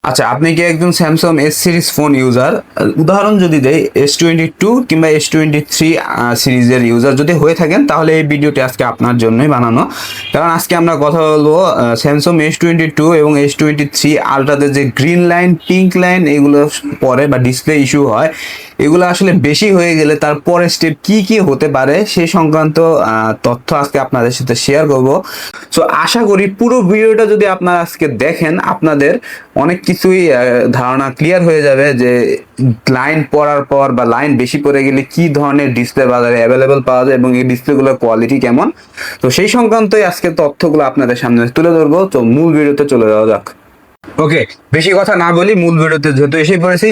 আচ্ছা, আপনি কি একজন Samsung S series phone user? উদাহরণ যদি দেই, S22 কিংবা S23 সিরিজের ইউজার যদি হয়ে থাকেন, তাহলে এই ভিডিওটি আজকে আপনার জন্যই বানানো। কারণ আজকে আমরা কথা বলবো স্যামসাং S22 এবং S23 আলট্রাতে যে গ্রিন লাইন, পিঙ্ক লাইন এগুলো পরে বা ডিসপ্লে ইস্যু হয়, এগুলো আসলে বেশি হয়ে গেলে তার পরের স্টেপ কি কি হতে পারে সেই সংক্রান্ত তথ্য আজকে আপনাদের সাথে শেয়ার করব। সো আশা করি পুরো ভিডিওটা যদি আপনারা আজকে দেখেন, আপনাদের অনেক কিছুই ধারণা ক্লিয়ার হয়ে যাবে যে লাইন পড়ার পর বা লাইন বেশি পড়ে গেলে কি ধরনের ডিসপ্লে বাজারে অ্যাভেলেবল পাওয়া যায় এবং এই ডিসপ্লেগুলোর কোয়ালিটি কেমন। তো সেই সংক্রান্তই আজকে তথ্যগুলো আপনাদের সামনে তুলে ধরবো। তো মূল ভিডিওতে চলে যাওয়া যাক। ওকে, বেশি কথা না বলি, মূল ভিডিওতে যেহেতু এসে পড়েছি,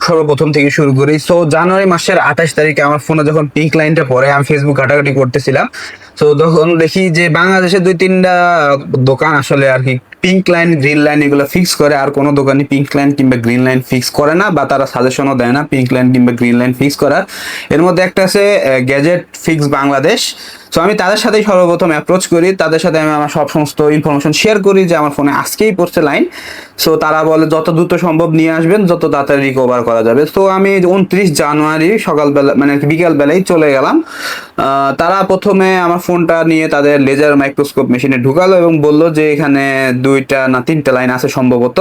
সর্বপ্রথম থেকে শুরু করি। সো জানুয়ারি মাসের 28 তারিখে আমার ফোনে যখন পিঙ্ক লাইনটা পড়ে, আমি ফেসবুক ঘাটাঘাটি করতেছিলাম। তো তখন দেখি যে বাংলাদেশে 2-3টা দোকান আসলে আর কি পিঙ্ক লাইন, গ্রিন লাইন এগুলো ফিক্স করে, আর কোনো দোকানই পিঙ্ক লাইন কিংবা গ্রিন লাইন ফিক্স করে না, বা তারা সাজেশনও দেয় না পিঙ্ক লাইন কিংবা গ্রিন লাইন ফিক্স করার। এর মধ্যে একটা আছে গ্যাজেট ফিক্স বাংলাদেশ। সো আমি তাদের সাথেই সর্বপ্রথম অ্যাপ্রোচ করি, তাদের সাথে আমি আমার সমস্ত ইনফরমেশন শেয়ার করি যে আমার ফোনে আজকেই পড়ছে লাইন। সো তারা বলে যত দ্রুত সম্ভব নিয়ে আসবেন, যত তাড়াতাড়ি রিকভার করা যাবে। তো আমি 29 জানুয়ারি সকালবেলা মানে বিকালবেলায় চলে গেলাম। তারা প্রথমে আমার ফোনটা নিয়ে তাদের লেজার মাইক্রোস্কোপ মেশিনে ঢুকালো এবং বললো যে এখানে 2টা না 3টা লাইন আছে সম্ভবত।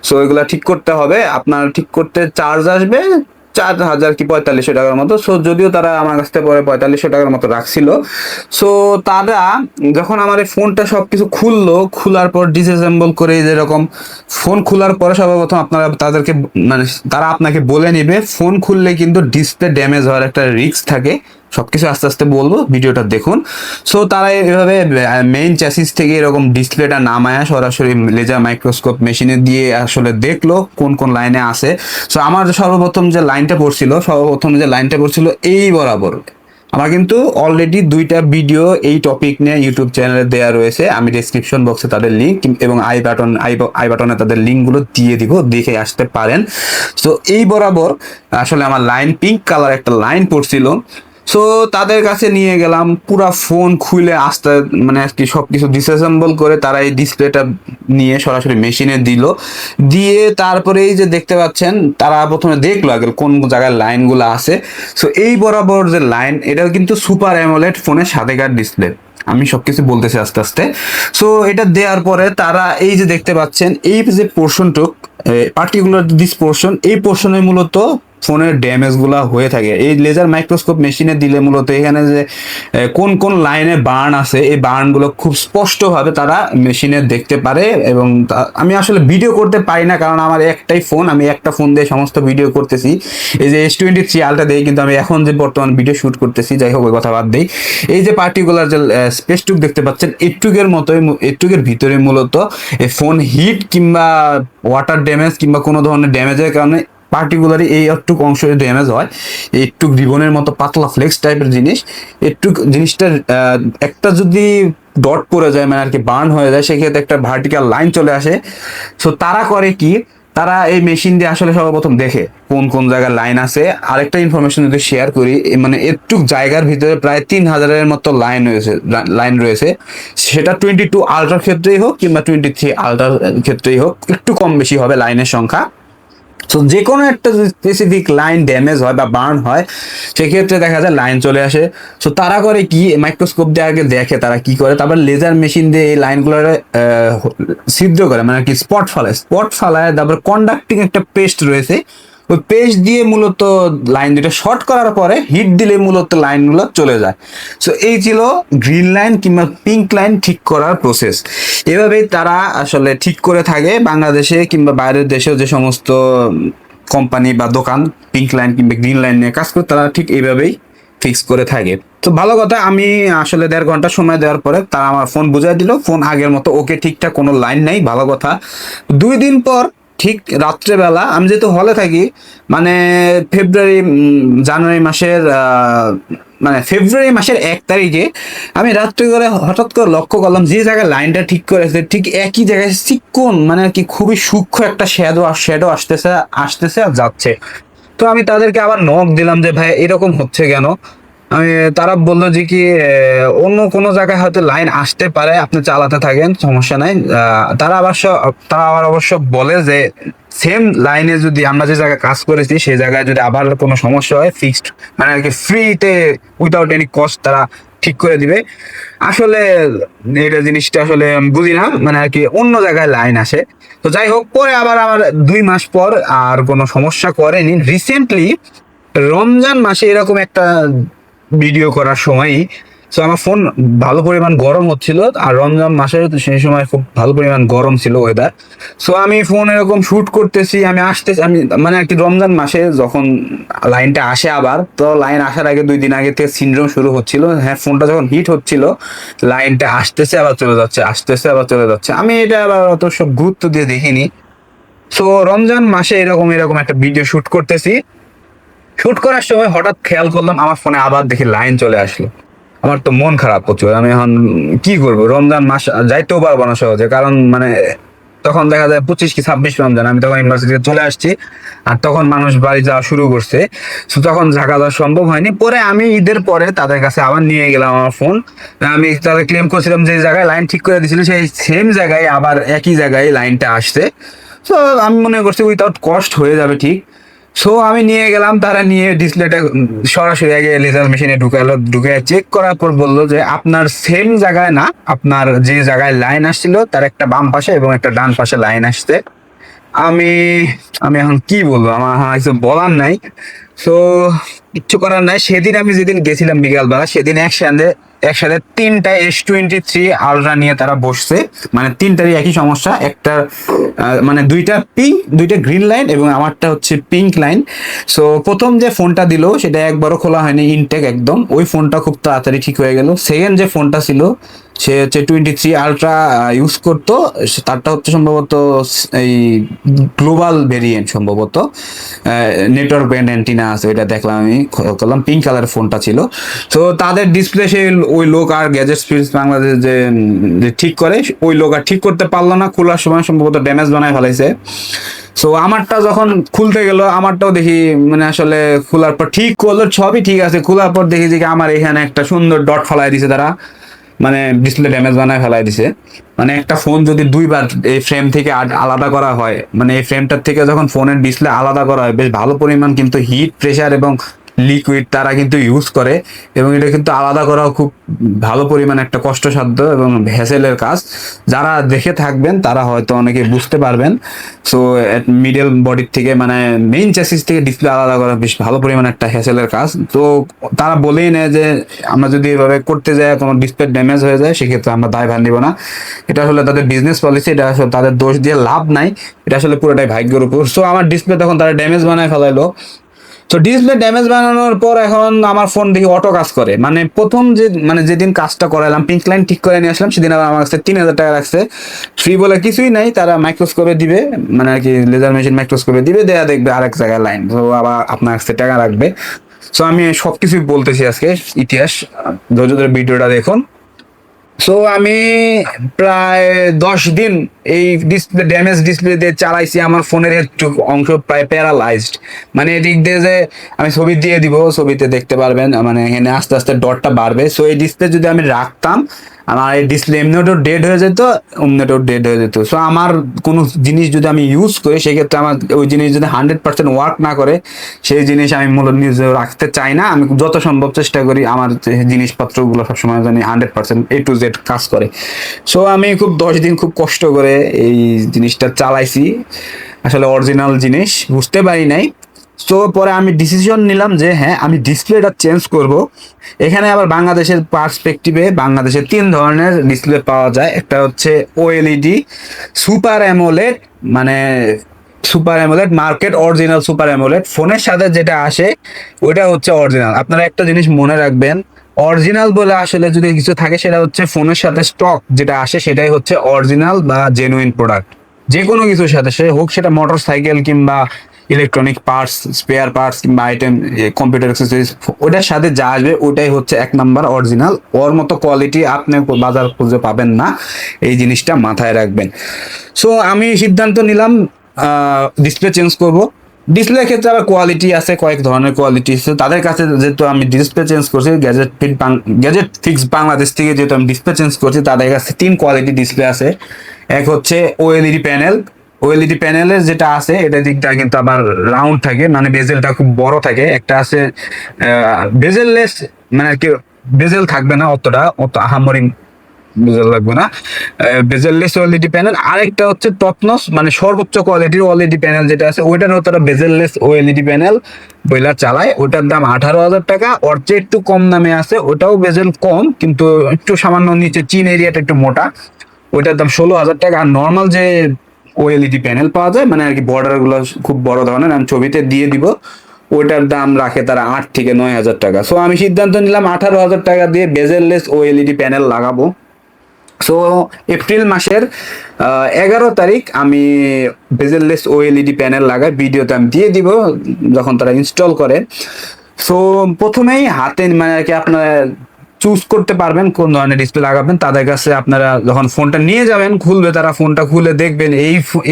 সো এগুলা ঠিক করতে হবে, আপনার ঠিক করতে চার্জ আসবে 4,000 কি 4500 টাকার মতো। সো যদিও তারা আমার কাছ থেকে পরে 4500 টাকার মতো রাখছিল। সো তারা যখন আমার এই ফোনটা সবকিছু খুললো, খোলার পর ডিসঅ্যাসেম্বল করে, যেরকম ফোন খোলার পরে সর্বপ্রথম আপনারা তাদেরকে মানে তারা আপনাকে বলে নেবে ফোন খুললে কিন্তু ডিসপ্লে ড্যামেজ হওয়ার একটা রিস্ক থাকে। সবকিছু আস্তে আস্তে বলবো, ভিডিওটা দেখুন। সো তারা এভাবে মেইন চ্যাসিস থেকে এরকম ডিসপ্লেটা নামায়া সরাসরি লেজার মাইক্রোস্কোপ মেশিনে দিয়ে আসলে দেখলো কোন কোন লাইনে আছে। সো আমার সর্বপ্রথম যে লাইনটা পড়ছিল এই বরাবর। আমার কিন্তু অলরেডি 2টা ভিডিও এই টপিক নিয়ে ইউটিউব চ্যানেলে দেওয়া রয়েছে, আমি ডেসক্রিপশন বক্সে তাদের লিঙ্ক এবং আই বাটনে তাদের লিঙ্কগুলো দিয়ে দিব, দেখে আসতে পারেন। সো এই বরাবর আসলে আমার লাইন পিঙ্ক কালার একটা লাইন পড়ছিল। সো তাদের কাছে নিয়ে গেলাম, পুরা ফোন খুলে আস্তে মানে আর কি সবকিছু ডিসঅ্যাসেম্বল করে তারা এই ডিসপ্লেটা নিয়ে সরাসরি মেশিনে দিল। দিয়ে তারপরে এই যে দেখতে পাচ্ছেন, তারা প্রথমে দেখলো আগে কোন জায়গায় লাইনগুলো আছে। সো এই বরাবর যে লাইন, এটা কিন্তু সুপার অ্যামোলেড ফোনের সাথেকার ডিসপ্লে। আমি সবকিছু বলতেছি আস্তে আস্তে। সো এটা দেওয়ার পরে তারা এই যে দেখতে পাচ্ছেন, এই যে পোর্শনটুক পার্টিকুলার দিস পোর্শন, এই পোর্শনে মূলত ফোনের ড্যামেজ গুলা হয়ে থাকে। এই লেজার মাইক্রোস্কোপ মেশিনে দিলে মূলত এখানে যে কোন কোন লাইনে বার্ন আছে, এই বার্ন গুলো খুব স্পষ্টভাবে তারা মেশিনে দেখতে পারে। এবং আমি আসলে ভিডিও করতে পারি না, কারণ আমার একটাই ফোন, আমি একটা ফোন দিয়ে সমস্ত ভিডিও করতেছি। এই যে S23 আলট্রা দিয়ে কিন্তু আমি এখন যে বর্তমান ভিডিও শুট করতেছি, যাই হোক ওই কথা বাদ দেই। এই যে পার্টিকুলার যে স্পেসটুক দেখতে পাচ্ছেন, এটুকের মতোই, এটুকের ভিতরে মূলত এই ফোন হিট কিংবা ওয়াটার ড্যামেজ কিংবা কোনো ধরনের ড্যামেজের কারণে পার্টিকুলারলি এই একটুক অংশ ড্যামেজ হয়। একটু রিবনের মতো পাতলা ফ্লেক্স টাইপের জিনিস, একটু জিনিসটার একটা যদি ডট পড়ে যায় মানে আর কি বার্ন হয়ে যায়, সেক্ষেত্রে একটা ভার্টিক্যাল লাইন চলে আসে। সো তারা করে কি, তারা এই মেশিন দিয়ে আসলে সর্বপ্রথম দেখে কোন কোন জায়গায় লাইন আছে। আরেকটা ইনফরমেশন যদি শেয়ার করি, মানে একটু জায়গার ভিতরে প্রায় 3000-এর মতো লাইন রয়েছে। সেটা 22 আলট্রার ক্ষেত্রেই হোক কিংবা 23 আলট্রার ক্ষেত্রেই হোক, একটু কম বেশি হবে লাইনের সংখ্যা। সো যে কোনো একটা স্পেসিফিক লাইন ড্যামেজ হয় বা বার্ন হয়, সেক্ষেত্রে দেখা যায় লাইন চলে আসে। সো তারা করে কি, মাইক্রোস্কোপ দিয়ে আগে দেখে তারা কি করে, তারপর লেজার মেশিন দিয়ে এই লাইনগুলো ছিদ্র করে, মানে কি স্পট ফালায়। তারপর কন্ডাক্টিং একটা পেস্ট রয়েছে, ওই পেস্ট দিয়ে মূলত লাইন দুটো শর্ট করার পরে হিট দিলে মূলত লাইনগুলো চলে যায়। সো এই ছিল গ্রিন লাইন কিংবা পিঙ্ক লাইন ঠিক করার প্রসেস। এভাবেই তারা আসলে ঠিক করে থাকে বাংলাদেশে কিংবা বাইরের দেশেও যে সমস্ত কোম্পানি বা দোকান পিঙ্ক লাইন কিংবা গ্রিন লাইন নিয়ে কাজ করে, তারা ঠিক এইভাবেই ফিক্স করে থাকে। তো ভালো কথা, আমি আসলে 1.5 ঘন্টা সময় দেওয়ার পরে তারা আমার ফোন বুঝাই দিল, ফোন আগের মতো ওকে, ঠিকঠাক কোনো লাইন নাই, ভালো কথা। 2 দিন পর ঠিক রাত্রেবেলা, আমি যেহেতু হলে থাকি, মানে জানুয়ারি মাসের মানে ফেব্রুয়ারি মাসের 1 তারিখে আমি রাত্রে করে হঠাৎ করে লক্ষ্য করলাম যে জায়গায় লাইনটা ঠিক করেছে ঠিক একই জায়গায় চিকন মানে আর কি খুবই সূক্ষ্ম একটা শ্যাডো আসতেছে আর যাচ্ছে। তো আমি তাদেরকে আবার নক দিলাম যে ভাই এরকম হচ্ছে কেন। আমি তারা বললো যে কি অন্য কোনো জায়গায় হয়তো লাইন আসতে পারে, আপনি চালাতে থাকেন, সমস্যা নাই। তারা আবার অবশ্য বলে যে সেম লাইনে যদি আমরা যে জায়গায় কাজ করেছি সেই জায়গায় যদি আবার কোনো সমস্যা হয়, ফিক্সড মানে আর কি ফ্রিতে উইদাউট এনি কস্ট তারা ঠিক করে দিবে। আসলে এটা জিনিসটা আসলে আমি বুঝি না, মানে আর কি অন্য জায়গায় লাইন আসে। তো যাই হোক, পরে আবার আমার 2 মাস পর আর কোনো সমস্যা করেনি। রিসেন্টলি রমজান মাসে এরকম একটা ভিডিও করার সময় তো আমার ফোন ভালো পরিমাণ গরম হচ্ছিল, আর রমজান মাসে তো সেই সময় খুব ভালো পরিমাণ গরম ছিল ওয়েদার। সো আমি ফোন এরকম শুট করতেছি, আমি মানে আর কি রমজান মাসে যখন লাইনটা আসে আবার, তো লাইন আসার আগে 2 দিন আগে থেকে সিনড্রোম শুরু হচ্ছিল। হ্যাঁ, ফোনটা যখন হিট হচ্ছিল, লাইনটা আসতেছে আবার চলে যাচ্ছে, আসতেছে আবার চলে যাচ্ছে, আমি এটা আবার অত সব গুরুত্ব দিয়ে দেখিনি। সো রমজান মাসে এরকম এরকম একটা ভিডিও শুট করতেছি, শুট করার সময় হঠাৎ খেয়াল করলাম আমার ফোনে আবার দেখি লাইন চলে আসলো। আমার তো মন খারাপ প্রচুর। আমি এখন কি করবো, রমজান মাস যাইতেও পারবো না সহজে, কারণ মানে তখন দেখা যায় 25 কি 26 রমজান, আমি তখন ইউনিভার্সিটিতে চলে আসছি, আর তখন মানুষ বাড়ি যাওয়া শুরু করছে। তো তখন ঢাকা যাওয়া সম্ভব হয়নি। পরে আমি ঈদের পরে তাদের কাছে আবার নিয়ে গেলাম আমার ফোন। আমি তাদের ক্লেম করছিলাম যে জায়গায় লাইন ঠিক করে দিয়েছিল সেই সেম জায়গায় আবার একই জায়গায় লাইনটা আসছে। তো আমি মনে করছি উইথাউট কস্ট হয়ে যাবে ঠিক। সো আমি নিয়ে গেলাম, তারা নিয়ে ডিসপ্লেটা সরাসরি আগে লেজার মেশিনে ঢুকালো, ঢুকে চেক করার পর বললো যে আপনার সেম জায়গায় না, আপনার যে জায়গায় লাইন আসছিল তার একটা বাম পাশে এবং একটা ডান পাশে লাইন আসছে। আমি আমি এখন কি বলবো, আমার এখন কিছু বলার নাই। সো কিচ্ছু করার নাই। সেদিন আমি যেদিন গেছিলাম বিকালবেলা, সেদিন একসাথে একসাথে 3টা S23 আলট্রা নিয়ে তারা বসছে, মানে 3টারই একই সমস্যা। একটা মানে 2টা গ্রিন লাইন এবং আমারটা হচ্ছে পিঙ্ক লাইন। সো প্রথম যে ফোনটা দিল সেটা একবারও খোলা হয়নি, ইনটেক একদম, ওই ফোনটা খুব তাড়াতাড়ি ঠিক হয়ে গেল। সেকেন্ড যে ফোনটা ছিল সে হচ্ছে 23 আলট্রা ইউজ করতো, তারটা হচ্ছে সম্ভবত এই গ্লোবাল ভেরিয়েন্ট, সম্ভবত নেটওয়ার্ক ব্যান্ড অ্যান্টিনা আছে, ওইটা দেখলাম, আমি করলাম পিঙ্ক কালার ফোনটা ছিল। তো তাদের ডিসপ্লে সেই ওই লোক আর গ্যাজেট স্পিরিটস বাংলাদেশ যে ঠিক করে, ওই লোক আর ঠিক করতে পারলো না, খোলার সময় সম্ভবত ড্যামেজ বানায় ফেলাইছে। সো আমারটা যখন খুলতে গেল, আমারটাও দেখি মানে আসলে খোলার পর ঠিক করলো, সবই ঠিক আছে, খোলার পর দেখি যে আমার এখানে একটা সুন্দর ডট ফেলাই দিছে তারা, মানে ডিসপ্লে ড্যামেজ বানায় ফেলাই দিছে। মানে একটা ফোন যদি 2বার এই ফ্রেম থেকে আলাদা করা হয়, মানে এই ফ্রেমটার থেকে যখন ফোনের ডিসপ্লে আলাদা করা হয়, বেশ ভালো পরিমাণ কিন্তু হিট, প্রেসার এবং লিকুইড তারা কিন্তু ইউজ করে, এবং এটা কিন্তু আলাদা করাও খুব ভালো পরিমাণ একটা কষ্টসাধ্য এবং হ্যাসেলের কাজ। যারা দেখে থাকবেন তারা হয়তো অনেকে বুঝতে পারবেন। সো মিডল বডির থেকে মানে মেইন চ্যাসিস থেকে ডিসপ্লে আলাদা করা বেশ ভালো পরিমাণ একটা হ্যাসেলের কাজ। তো তারা বলেই নেয় যে আমরা যদি এভাবে করতে যাই কোনো ডিসপ্লে ড্যামেজ হয়ে যায় সেক্ষেত্রে আমরা দায়ভার নিব না। এটা আসলে তাদের বিজনেস পলিসি, এটা আসলে তাদের দোষ দিয়ে লাভ নাই, এটা আসলে পুরোটাই ভাগ্যের উপর। সো আমার ডিসপ্লে তখন তারা ড্যামেজ বানায় ফেলাইলো। তো ডিসপ্লে ড্যামেজ বানানোর পর এখন আমার ফোন দেখি অটো কাজ করে। মানে প্রথম যেদিন কাজটা করালাম, পিঙ্ক লাইন ঠিক করে নিয়ে আসলাম, সেদিন আবার আমার কাছে 3000 টাকা রাখছে। ফ্রি বলে কিছুই নাই, তারা মাইক্রোস্কোপে দিবে, মানে আর কি লেজার মেশিন মাইক্রোস্কোপে দিবে, দেয়া দেখবে আরেক জায়গায় লাইন, তো আবার আপনার কাছে টাকা রাখবে। সো আমি সবকিছুই বলতেছি আজকে ইতিহাস, ধৈর্য ধরে ভিডিওটা দেখুন। সো আমি প্রায় 10 দিন এই ডিসপ্লে দিয়ে চালাইছি। আমার ফোনের একটু অংশ প্রায় প্যারালাইজড, মানে এদিক দিয়ে যে আমি ছবি দিয়ে দিব, ছবিতে দেখতে পারবেন, মানে এখানে আস্তে আস্তে ডটটা বাড়বে। সো এই ডিসপ্লে যদি আমি রাখতাম, আমার এই ডিসপ্লে এমনিও ডেড হয়ে যেত, অমনিও ডেড হয়ে যেত। সো আমার কোনো জিনিস যদি আমি ইউজ করি, সেক্ষেত্রে আমার ওই জিনিস যদি 100% ওয়ার্ক না করে, সেই জিনিস আমি মূলত নিজে রাখতে চাই না। আমি যত সম্ভব চেষ্টা করি আমার জিনিসপত্রগুলো সবসময় জানি 100% A to Z কাজ করে। সো আমি খুব 10 দিন খুব কষ্ট করে এই জিনিসটা চালাইছি, আসলে অরিজিনাল জিনিস বুঝতে পারি নাই। তো পরে আমি ডিসিশন নিলাম যে হ্যাঁ, আমি ডিসপ্লেটা চেঞ্জ করব। এখানে আবার বাংলাদেশের পার্সপেক্টিভে বাংলাদেশে 3 ধরনের ডিসপ্লে পাওয়া যায়। একটা হচ্ছে OLED, সুপার অ্যামোলেড, মানে super AMOLED market original super AMOLED ফোনের সাথে যেটা আসে ওইটা হচ্ছে অরিজিনাল। আপনারা একটা জিনিস মনে রাখবেন, অরিজিনাল বলে আসলে যদি কিছু থাকে সেটা হচ্ছে ফোনের সাথে স্টক যেটা আসে সেটাই হচ্ছে অরিজিনাল বা জেনুইন প্রোডাক্ট। যে কোনো কিছুর সাথে সে হোক, সেটা মোটর সাইকেল কিংবা ইলেকট্রনিক পার্টস, স্পেয়ার পার্টস কিংবা আইটেম, কম্পিউটার অ্যাক্সেসরিজ, ওটার সাথে যা আসবে ওটাই হচ্ছে 1 নাম্বার অরিজিনাল। ওর মতো কোয়ালিটি আপনি বাজার খুঁজে পাবেন না, এই জিনিসটা মাথায় রাখবেন। সো আমি সিদ্ধান্ত নিলাম ডিসপ্লে চেঞ্জ করব। ডিসপ্লের ক্ষেত্রে আবার কোয়ালিটি আছে, কয়েক ধরনের কোয়ালিটি আছে তাদের কাছে। যেহেতু আমি ডিসপ্লে চেঞ্জ করছি গ্যাজেট ফিক্স বাংলাদেশ থেকে, যেহেতু আমি ডিসপ্লে চেঞ্জ করছি, তাদের কাছে 3 কোয়ালিটি ডিসপ্লে আছে। এক হচ্ছে ওএলইডি প্যানেল। ওএলইডি প্যানেলের যেটা আছে এটা দিকটা কিন্তু আবার রাউন্ড থাকে, মানে বেজেলটা খুব বড় থাকে। একটা আছে বেজেললেস, মানে কি বেজেল থাকবে না, অত আহামরি বেজেল লাগবে না, বেজেললেস ওএলইডি প্যানেল। আরেকটা হচ্ছে টপনস, মানে সর্বোচ্চ কোয়ালিটির ওএলইডি প্যানেল যেটা আছে, ওইটার তারা বেজেললেস ওএলইডি প্যানেল বইলা চালায়। ওটার দাম 18,000 টাকা। ওর চেয়ে একটু কম দামে আছে, ওটাও বেজেল কম কিন্তু একটু সামান্য নিচে, চিন এরিয়াটা একটু মোটা, ওইটার দাম 16,000 টাকা। আর নর্মাল যে ওএলইডি প্যানেল পাওয়া যায়, মানে আর কি বর্ডার গুলো খুব বড় ধরনের, আমি ছবিতে দিয়ে দিব, ওইটার দাম রাখে তারা 8 থেকে 9,000 টাকা। সো আমি সিদ্ধান্ত নিলাম 18,000 টাকা দিয়ে বেজেললেস ওএলইডি প্যানেল লাগাবো। সো এপ্রিল মাসের 11 তারিখ আমি বেজেললেস ওএলইডি প্যানেল লাগাই, ভিডিওতে আমি দিয়ে দিব যখন তারা ইনস্টল করে। সো প্রথমেই হাতে, মানে আর কি আপনারা চুজ করতে পারবেন কোন ধরনের ডিসপ্লে লাগাবেন। তাদের কাছে আপনারা যখন ফোনটা নিয়ে যাবেন, খুলবে তারা, ফোনটা খুলে দেখবেন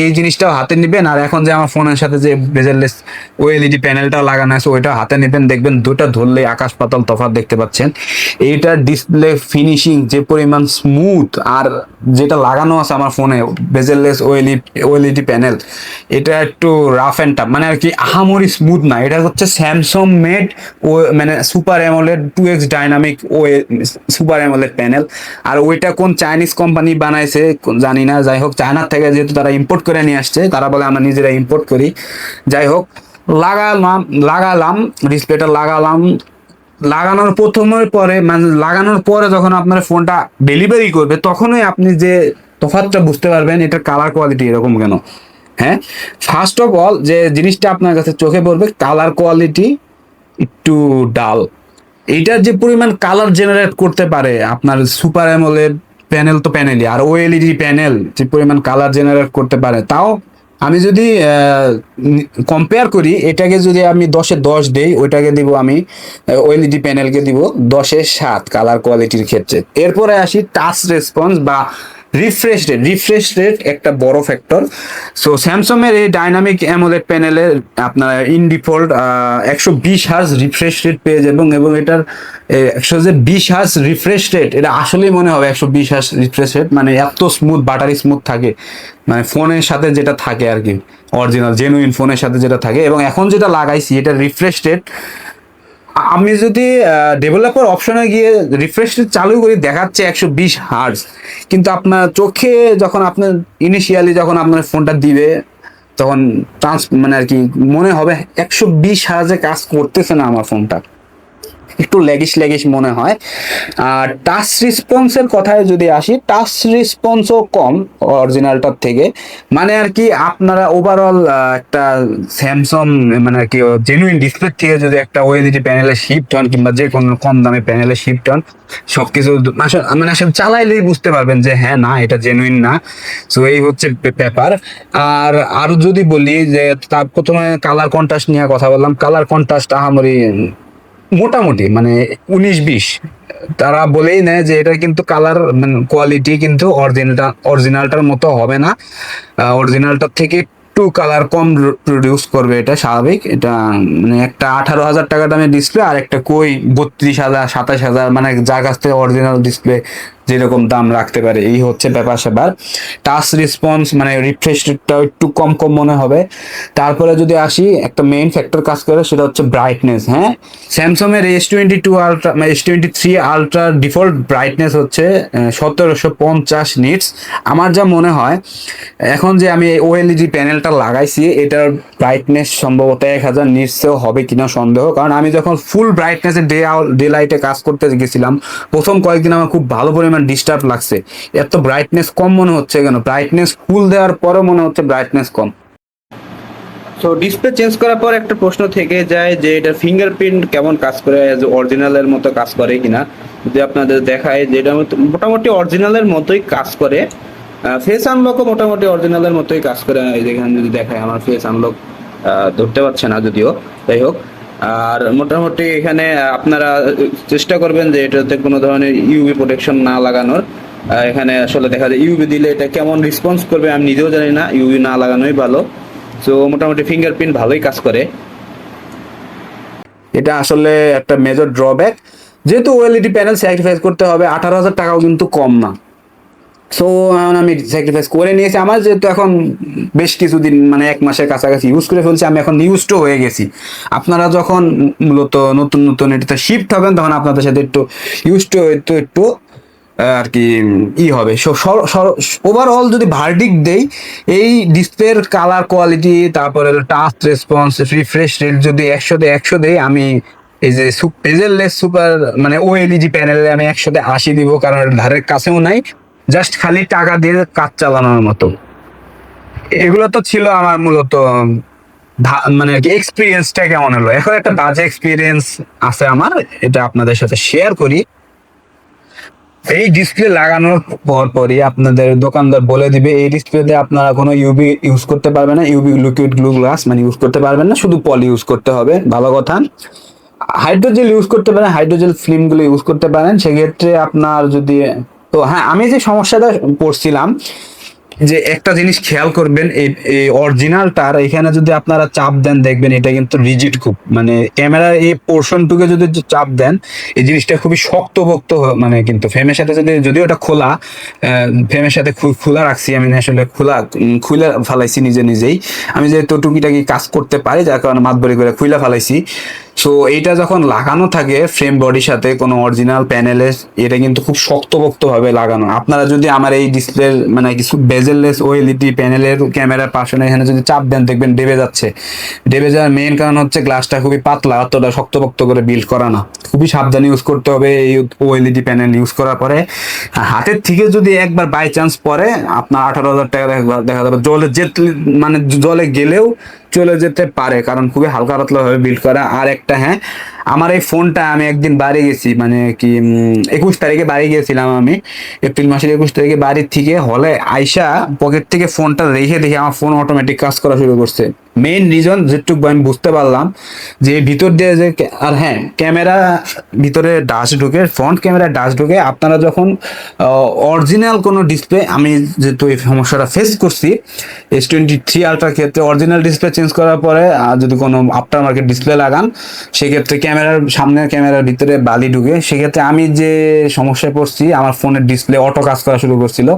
এই জিনিসটাও হাতে নেবেন। আর এখন যে আমার ফোনের সাথে যে বেজেললেস ওএলইডি প্যানেলটা লাগানো আছে ওইটা হাতে নেবেন, দেখবেন দুটো ধরলে আকাশ পাতাল তফাৎ দেখতে পাচ্ছেন। এইটার ডিসপ্লে ফিনিশিং যে পরিমাণ স্মুথ, আর যেটা লাগানো আছে আমার ফোনে বেজেললেস ওএলইডি প্যানেল, এটা একটু রাফ অ্যান্ড টাফ, মানে আর কি আহামরি স্মুথ না। এটা হচ্ছে স্যামসাং মেড ও, মানে সুপার অ্যামোলেড 2x ডাইনামিক ও সুপার অ্যামোলেড প্যানেল। আর ওইটা কোন চাইনিজ কোম্পানি বানাইছে জানি না, যাই হোক চায়নার থেকে যেহেতু তারা ইম্পোর্ট করে নিয়ে আসছে, তারা বলে আমরা নিজেরা ইম্পোর্ট করি। যাই হোক, লাগালাম ডিসপ্লেটা, লাগানোর প্রথমের পরে, মানে লাগানোর পরে যখন আপনার ফোনটা ডেলিভারি করবে, তখনই আপনি যে তফাৎটা বুঝতে পারবেন এটার কালার কোয়ালিটি এরকম কেন। হ্যাঁ, ফার্স্ট অফ অল যে জিনিসটা আপনার কাছে চোখে পড়বে, কালার কোয়ালিটি একটু ডাল। এইটার যে পরিমাণ কালার জেনারেট করতে পারে আপনার সুপার অ্যামোলেড প্যানেল, তো প্যানেলই, আর ওএলইডি প্যানেল যে পরিমাণ কালার জেনারেট করতে পারে, তাও আমি যদি কম্পেয়ার করি, এটাকে যদি আমি 10-এ 10 দেই, ওইটাকে দিব আমি, ওএলইডি প্যানেলকে দিব 10-এ 7 কালার কোয়ালিটির ক্ষেত্রে। এরপরে আসি টাচ রেসপন্স বা রিফ্রেশ রেট একটা বড় ফ্যাক্টর। সো স্যামসাং এর এই ডাইনামিক অ্যামোলেড প্যানেলে আপনার in default 120 hertz refresh rate পেয়ে যাবেন, এবং এটার 120 হার্জ রিফ্রেশ রেট, এটা আসলেই মনে হবে 120 হার্জ রিফ্রেশ রেট, মানে এত স্মুথ, বাটারি স্মুথ থাকে, মানে ফোনের সাথে যেটা থাকে আর কি, অরিজিনাল জেনুইন ফোনের সাথে যেটা থাকে। এবং এখন যেটা লাগাইছি এটা রিফ্রেশ রেট, আমি যদি ডেভেলপার অপশনে গিয়ে রিফ্রেশ চালু করি, দেখাচ্ছে 120 হার্জ, কিন্তু আপনার চোখে যখন আপনার ইনিশিয়ালি যখন আপনার ফোনটা দিবে, তখন মানে আর কি মনে হবে 120 হার্জে কাজ করতেছে না আমার ফোনটা, একটু ল্যাগিশ মনে হয়। আর টাচ রেসপন্সের কথায় যদি আসি, টাচ রেসপন্সও কম অরিজিনালটার থেকে, মানে আর কি আপনারা ওভারঅল একটা স্যামসাং, মানে আর কি জেনুইন ডিসপ্লে থেকে যদি একটা ওএলইডি প্যানেলে শিফট হন, কিংবা যে কোনো কম দামে প্যানেলে শিফট হন, সবকিছু মানে আসলে চালাইলেই বুঝতে পারবেন যে হ্যাঁ, না এটা জেনুইন না। সো এই হচ্ছে ব্যাপার। আর আরো যদি বলি যে, তার প্রথমে কালার কন্ট্রাস্ট নিয়ে কথা বললাম, কালার কন্ট্রাস্ট আহামরি মোটামুটি, মানে 19-20, তারা বলেই নেয় যে এটা কিন্তু কালার কোয়ালিটি কিন্তু অরিজিনালটার মতো হবে না, অরিজিনালটার থেকে একটু কালার কম প্রডিউস করবে, এটা স্বাভাবিক। এটা মানে একটা 18,000 টাকা দামের ডিসপ্লে, আর একটা কই 32,000 27,000, মানে যার কাছ থেকে অরিজিনাল ডিসপ্লে যেরকম দাম রাখতে পারে, এই হচ্ছে ব্যাপার স্যাপার। টাচ রেসপন্স মানে রিফ্রেশ রেটটাও একটু কম মনে হবে। তারপরে যদি আসি, একটা মেইন ফ্যাক্টর কাজ করে, সেটা হচ্ছে ব্রাইটনেস। হ্যাঁ, স্যামসাং এর S22 আলট্রা, মানে S23 আলট্রার ডিফল্ট ব্রাইটনেস হচ্ছে 1750 নিটস। আমার যা মনে হয়, এখন যে আমি ওএলইডি প্যানেলটা লাগাইছি, এটার ব্রাইটনেস সম্ভবত 1000 নিটসেও হবে কিনা সন্দেহ, কারণ আমি যখন ফুল ব্রাইটনেসে ডে লাইটে কাজ করতে গেছিলাম, প্রথম কয়েকদিন আমার খুব ভালো পরিমাণ ডিস্টার্ব লাগছে, এত ব্রাইটনেস কম মনে হচ্ছে কেন, ব্রাইটনেস ফুল দেওয়ার পরও মনে হচ্ছে ব্রাইটনেস কম। তো ডিসপ্লে চেঞ্জ করার পর একটা প্রশ্ন থেকে যায় যে এটা ফিঙ্গারপ্রিন্ট কেমন কাজ করে, অরিজিনালের মতো কাজ করে কিনা। যদি আপনাদের দেখায় যে এটা মোটামুটি অরিজিনালের মতোই কাজ করে, ফেস আনলকও মোটামুটি অরিজিনালের মতোই কাজ করে। এই যেখানে যদি দেখায়, আমার ফেস আনলক ধরতে পারছে না যদিও, যাই হোক। আর মোটামুটি এখানে আপনারা চেষ্টা করবেন যে এটাতে কোনো ধরনের ইউভি প্রোটেকশন না লাগানোর। এখানে আসলে দেখা যায় ইউভি দিলে এটা কেমন রেসপন্স করবে আমি নিজেও জানি না, ইউভি না লাগানোই ভালো। সো মোটামুটি ফিঙ্গারপ্রিন্ট ভালোই কাজ করে। এটা আসলে একটা মেজর ড্রব্যাক, যেহেতু ওএলইডি প্যানেল স্যাক্রিফাইস করতে হবে, 18,000 টাকাও কিন্তু কম না। সো আমি স্যাক্রিফাইস করে নিয়েছি। আমার যেহেতু এখন বেশ কিছুদিন মানে 1 মাসের কাছাকাছি ইউজ করে ফেলছি, আমি এখন ইউজ টু হয়ে গেছি। আপনারা যখন মূলত নতুন নতুন এটাতে শিফট হবেন তখন আপনাদের সাথে একটু ইউজ টু একটু আর কি হবে। সো ওভারঅল যদি ভার্ডিক্ট দেই, এই ডিসপ্লের কালার কোয়ালিটি, তারপরে টাচ রেসপন্স, রিফ্রেশ রেট যদি 100 দেই, আমি এই যে বেজেললেস সুপার মানে ওএলইডি প্যানেলে আমি 100 দিব, কারণ ধারের কাছেও নাই, জাস্ট খালি টাকা দিয়ে কাজ চালানোর মতো। এগুলো তো ছিল আমার মূলত মানে আর কি এক্সপিরিয়েন্সটা কেমন হলো। এখন একটা বাজে এক্সপিরিয়েন্স আছে আমার, এটা আপনাদের সাথে শেয়ার করি। এই ডিসপ্লে লাগানোর পরই আপনাদের দোকানদার বলে দিবে এই ডিসপ্লেতে আপনারা কোনো ইউভি ইউজ করতে পারবেন না, ইউভি লিকুইড গ্লু গ্লাস মানে ইউজ করতে পারবেন না, শুধু পলি ইউজ করতে হবে। ভালো কথা, হাইড্রোজেল ইউজ করতে পারেন, হাইড্রোজেল ফিল্মগুলো ইউজ করতে পারেন। সেক্ষেত্রে আপনার যদি, তো হ্যাঁ, আমি যে সমস্যাটা পড়ছিলাম, যে একটা জিনিস খেয়াল করবেন, এই অরিজিনালটার এখানে যদি আপনারা চাপ দেন দেখবেন এটা কিন্তু রিজিড খুব, মানে ক্যামেরার এই পোর্শনটুকে যদি চাপ দেন এই জিনিসটা খুবই শক্তপোক্ত, মানে কিন্তু ফ্রেমের সাথে যদি ওটা খোলা, ফ্রেমের সাথে খোলা রাখছি আমি, আসলে খুলে ফেলাইছি নিজে নিজেই। আমি যেহেতু টুকিটাকি কাজ করতে পারি যার কারণে মাতবরি করে খুলে ফেলাইছি। সো এইটা যখন লাগানো থাকে ফ্রেম বডির সাথে কোনো অরিজিনাল প্যানেলে, এটা কিন্তু খুব শক্তপোক্ত ভাবে লাগানো। আপনারা যদি আমার এই ডিসপ্লে মানে কিছু বেজেললেস ওএলইডি প্যানেলের ক্যামেরার পাশে এখানে যদি চাপ দেন দেখবেন ডেবে যাচ্ছে। ডেবে যাওয়ার মেইন কারণ হচ্ছে গ্লাসটা খুবই পাতলা, অতটা শক্তপোক্ত করে বিল্ড করা না। খুবই সাবধানে ইউজ করতে হবে এই ওএলইডি প্যানেল ইউজ করার পরে। হাতের থেকে যদি একবার বাই চান্স পরে, আপনার 18,000 টাকা দেখা যাবে জলে মানে জলে গেলেও চলে যেতে পারে, কারণ খুবই হালকা পাতলা ভাবে বিল্ড করা। আর একটা, হ্যাঁ, আমার এই ফোনটা আমি একদিন বাড়ি গেছি, মানে কি 21 তারিখে বাড়ি গিয়েছিলাম আমি, এপ্রিল মাসের 21 তারিখে বাড়ির থেকে হলে আইসা পকেট থেকে ফোনটা রেখে দেখি আমার ফোন অটোমেটিক কাজ করা শুরু করছে। মেইন রিজন যেটুকু আমি বুঝতে পারলাম যে ভিতর দিয়ে যে, আর হ্যাঁ, ক্যামেরা ভিতরে ডাস্ট ঢুকে, ফ্রন্ট ক্যামেরা ডাস্ট ঢুকে। আপনারা যখন অরিজিনাল কোনো ডিসপ্লে, আমি যেহেতু এই সমস্যাটা ফেস করছি S23 আলট্রার ক্ষেত্রে, অরিজিনাল ডিসপ্লে চেঞ্জ করার পরে যদি কোনো আফটার মার্কেট ডিসপ্লে লাগান, সেক্ষেত্রে ক্যামেরার সামনের ক্যামেরার ভিতরে বালি ঢুকে। সেক্ষেত্রে আমি যে সমস্যায় পড়ছি, আমার ফোনের ডিসপ্লে অটো কাজ করা শুরু করছিল,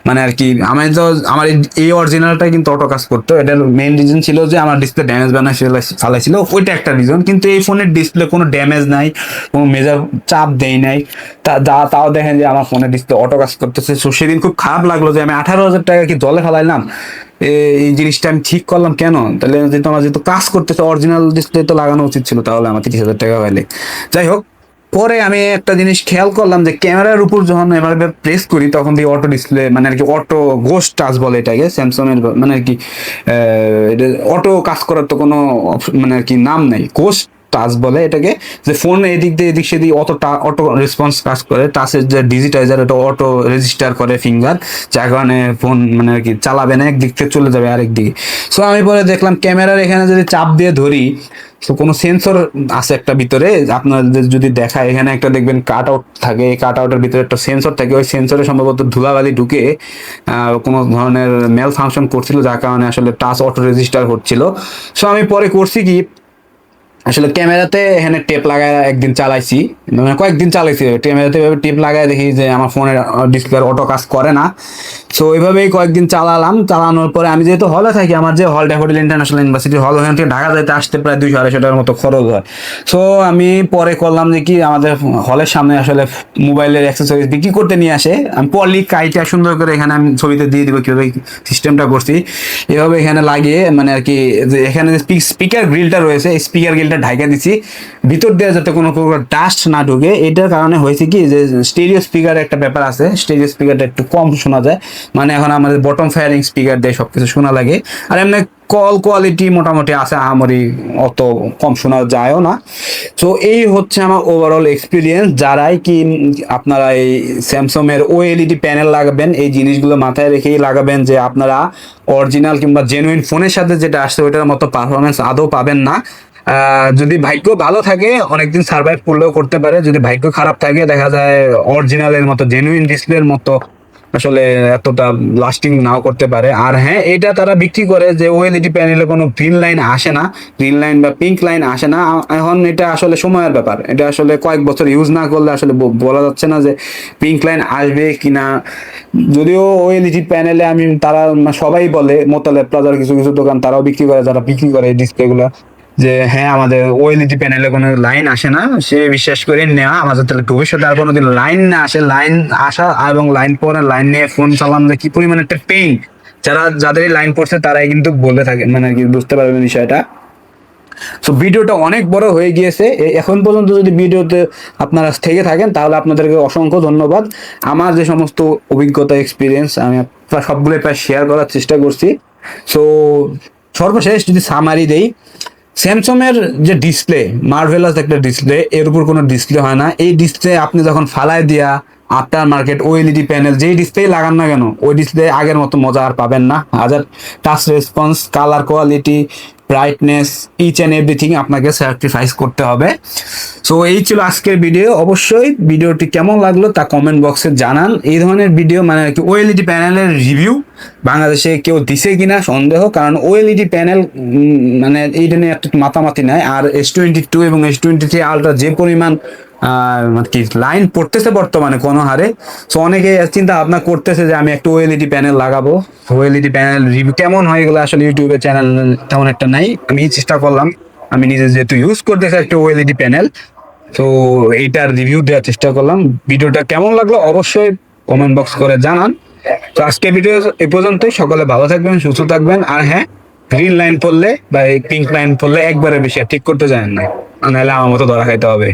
মানে আর কি আমি তো আমার এই অরিজিনালটাই কিন্তু অটো কাজ করতো। এটার মেইন রিজন ছিল যে আমার ডিসপ্লে ড্যামেজ বানায় ফেলাইছিল, ওইটা একটা রিজন। কিন্তু এই ফোনের ডিসপ্লে কোনো ড্যামেজ নাই, কোনো মেজার চাপ দেয় নাই, তাও দেখেন যে আমার ফোনের ডিসপ্লে অটো কাজ করতেছে। সো সেদিন খুব খারাপ লাগলো যে আমি 18,000 টাকা কি জলে ফেলাইলাম, এই জিনিসটা আমি ঠিক করলাম কেন? তাহলে যেহেতু আমার যেহেতু কাজ করতেছে, অরিজিনাল ডিসপ্লে তো লাগানো উচিত ছিল, তাহলে আমার 30,000 টাকা পাইলে। যাই হোক, পরে আমি একটা জিনিস খেয়াল করলাম যে ক্যামেরার উপর যখন এভাবে প্রেস করি তখন দিয়ে অটো ডিসপ্লে মানে আর কি অটো গোস্ট টাচ বলে এটাকে, স্যামসাং এর মানে আর কি অটো কাজ করার তো কোনো মানে আর কি নাম নেই, গোস্ট টাচ বলে এটাকে। যে ফোন এদিক দিয়ে এদিক সেদিক অটো রেসপন্স কাজ করে, টাচের যে ডিজিটাইজার এটা অটো রেজিস্টার করে ফিঙ্গার, যার কারণে ফোন মানে আর কি চালাবে না, একদিক থেকে চলে যাবে আরেক দিকে। সো আমি পরে দেখলাম ক্যামেরার এখানে যদি চাপ দিয়ে ধরি, তো কোনো সেন্সর আছে একটা ভিতরে, আপনাদের যদি দেখায় এখানে একটা দেখবেন কাট আউট থাকে, এই কাট আউটের ভিতরে একটা সেন্সর থাকে, ওই সেন্সরে সম্ভবত ধুলাবালি ঢুকে কোনো ধরনের মেল ফাংশন করছিল, যার কারণে আসলে টাচ অটো রেজিস্টার হচ্ছিল। সো আমি পরে করছি কি, আসলে ক্যামেরাতে এখানে টেপ লাগায় একদিন চালাইছি, মানে কয়েকদিন চালাইছি ক্যামেরাতে টেপ লাগায়, দেখি যে আমার ফোনের ডিসপ্লে অটো কাজ করে না। সো এইভাবেই কয়েকদিন চালালাম। চালানোর পরে আমি যেহেতু হলে থাকি, আমার যে হল ড্যাফোডিল ইন্টারন্যাশনাল ইউনিভার্সিটি হল, ওখান থেকে ঢাকা যাইতে আসতে প্রায় 200-250 টাকার মতো খরচ হয়। সো আমি পরে করলাম যে কি, আমাদের হলের সামনে আসলে মোবাইলের অ্যাক্সেসরিজ বিক্রি করতে নিয়ে আসে, আমি পলি কাইটা সুন্দর করে এখানে আমি ছবিতে দিয়ে দিব কীভাবে সিস্টেমটা করছি। এভাবে এখানে লাগিয়ে মানে আর কি, যে এখানে যে স্পিকার গ্রিলটা রয়েছে, এই স্পিকার গ্রিলটা ঢাকা দিচ্ছি ভিতর দিয়ে যাতে কোনো প্রকার ডাস্ট না ঢুকে। এটার কারণে হয়েছে কি, যে স্টেরিও স্পিকার একটা ব্যাপার আছে, স্টেরিও স্পিকারটা একটু কম শোনা যায়, মানে এখন আমাদের বটম ফায়ারিং স্পিকার দিয়ে সবকিছু শোনা লাগে। আর এমনি কল কোয়ালিটি মোটামুটি আছে, আহামরি অত কম শোনা যায়ও না। সো এই হচ্ছে আমার ওভারঅল এক্সপিরিয়েন্স। যারাই কি আপনারা এই স্যামসাং এর ওএলইডি প্যানেল লাগাবেন, এই জিনিসগুলো মাথায় রেখেই লাগাবেন, যে আপনারা অরিজিনাল কিংবা জেনুইন ফোনের সাথে যেটা আসছে ওইটার মতো পারফরমেন্স আদৌ পাবেন না। যদি ভাগ্য ভালো থাকে অনেকদিন সার্ভাইভ করলেও করতে পারে, যদি ভাগ্য খারাপ থাকে দেখা যায় অরিজিনালের মতো জেনুইন ডিসপ্লের মতো আসলে এতটা লাস্টিং নাও করতে পারে। আর হ্যাঁ, এটা তারা বিক্রি করে যে ওএলইডি প্যানেলে কোনো গ্রিন লাইন আসে না, গ্রিন লাইন বা পিঙ্ক লাইন আসে না। এখন এটা আসলে সময়ের ব্যাপার, এটা আসলে কয়েক বছর ইউজ না করলে আসলে বলা যাচ্ছে না যে পিঙ্ক লাইন আসবে কিনা। যদিও ওএলইডি প্যানেলে আমি তারা সবাই বলে, মোতালেব প্লাজার কিছু কিছু দোকান তারাও বিক্রি করে, যারা বিক্রি করে ডিসপ্লে গুলা, যে হ্যাঁ আমাদের ওএলইডি প্যানেলে কোনো লাইন আসে না, সে বিশ্বাস করে নেওয়া। আমাদের তাহলে ভবিষ্যতে আর কোনোদিন লাইন না আসে, লাইন আসা এবং লাইন পরে লাইন নিয়ে ফোন চালানো যে কি পরিমাণ একটা পেইন, যাদের লাইন পড়ছে তারাই কিন্তু বলে থাকে, মানে আর কি বুঝতে পারবেন বিষয়টা। সো ভিডিওটা অনেক বড় হয়ে গিয়েছে, এখন পর্যন্ত যদি ভিডিওতে আপনারা থেকে থাকেন তাহলে আপনাদেরকে অসংখ্য ধন্যবাদ। আমার যে সমস্ত অভিজ্ঞতা এক্সপিরিয়েন্স আমি সবগুলো প্রায় শেয়ার করার চেষ্টা করছি। সো সর্বশেষ যদি সামারি দেই, স্যামসং এর যে ডিসপ্লে, মার্ভেলাস একটা ডিসপ্লে, এর উপর কোনো ডিসপ্লে হয় না। এই ডিসপ্লে আপনি যখন ফালায় দিয়া আফটার মার্কেট ওএলইডি প্যানেল যেই ডিসপ্লে লাগান না কেন, ওই ডিসপ্লে আগের মতো মজা আর পাবেন না। হাজার touch response, colour quality, brightness, each and everything আপনাকে স্যাক্রিফাইস করতে হবে। সো এই ছিল আজকের ভিডিও। অবশ্যই ভিডিওটি কেমন লাগলো তা কমেন্ট বক্সে জানান। এই ধরনের ভিডিও মানে কি ওএলইডি প্যানেলের রিভিউ বাংলাদেশে কেউ দিছে কিনা সন্দেহ, কারণ ওএলইডি প্যানেল মানে এইটা নিয়ে একটু মাতামাতি নাই। আর S22 এবং S23 আলট্রা যে পরিমাণ মানে কি লাইন পড়তেছে বর্তমানে কোনো হারে, সো অনেকে চিন্তা ভাবনা করতেছে যে আমি একটা ওএলইডি প্যানেল লাগাবো। ওএলইডি প্যানেল রিভিউ কেমন হয় এগুলো আসলে ইউটিউবে চ্যানেল তেমন একটা নাই। আমি চেষ্টা করলাম, আমি নিজে যেহেতু ইউজ করতেছি একটা ওএলইডি প্যানেল, তো এইটার রিভিউ দেওয়ার চেষ্টা করলাম। ভিডিওটা কেমন লাগলো অবশ্যই কমেন্ট বক্স করে জানান। তো আজকে ভিডিও এই পর্যন্তই। সকলে ভালো থাকবেন, সুস্থ থাকবেন। আর হ্যাঁ, গ্রিন লাইন পড়লে বা পিঙ্ক লাইন পড়লে একবারে বেশি ঠিক করতে জানেন না, নাহলে আমার মতো ধরা খাইতে হবে।